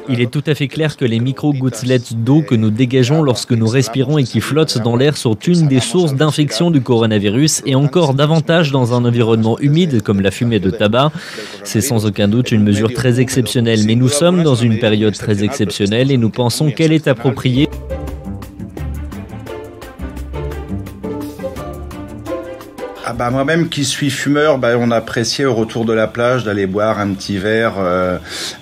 Il est tout à fait clair que les micro-gouttelettes d'eau que nous dégageons lorsque nous respirons et qui flottent dans l'air sont une des sources d'infection du coronavirus et encore davantage dans un environnement humide comme la fumée de tabac. C'est sans aucun doute une mesure très exceptionnelle, mais nous sommes dans une période très exceptionnelle et nous pensons qu'elle est appropriée. Moi-même qui suis fumeur, on appréciait au retour de la plage d'aller boire un petit verre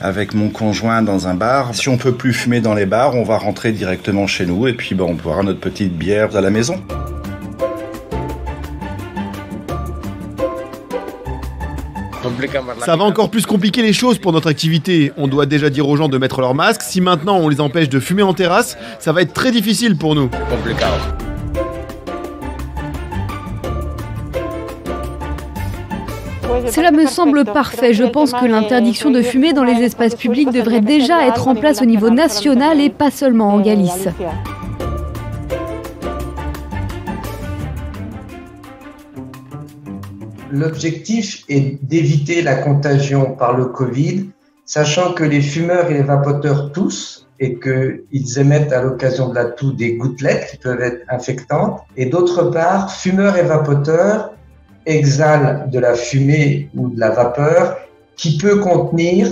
avec mon conjoint dans un bar. Si on peut plus fumer dans les bars, on va rentrer directement chez nous et puis on boira notre petite bière à la maison. Ça va encore plus compliquer les choses pour notre activité. On doit déjà dire aux gens de mettre leur masque. Si maintenant on les empêche de fumer en terrasse, ça va être très difficile pour nous. Cela me semble parfait. Je pense que l'interdiction de fumer dans les espaces publics devrait déjà être en place au niveau national et pas seulement en Galice. L'objectif est d'éviter la contagion par le Covid, sachant que les fumeurs et les vapoteurs toussent et qu'ils émettent à l'occasion de la toux des gouttelettes qui peuvent être infectantes. Et d'autre part, fumeurs et vapoteurs exhalent de la fumée ou de la vapeur qui peut contenir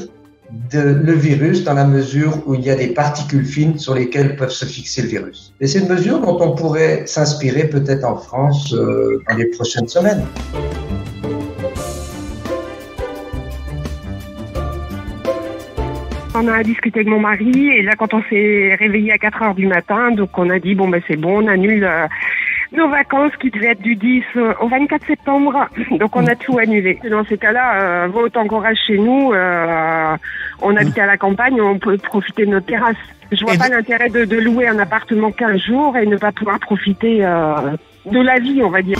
le virus dans la mesure où il y a des particules fines sur lesquelles peuvent se fixer le virus. Et c'est une mesure dont on pourrait s'inspirer peut-être en France dans les prochaines semaines. On a discuté avec mon mari et là quand on s'est réveillé à 4 heures du matin, donc on a dit c'est bon, on annule nos vacances qui devaient être du 10 au 24 septembre, donc on a tout annulé. Dans ces cas-là, vaut autant qu'on reste chez nous, on habite à la campagne, on peut profiter de notre terrasse. Je vois pas l'intérêt de louer un appartement 15 jours et ne pas pouvoir profiter de la vie, on va dire.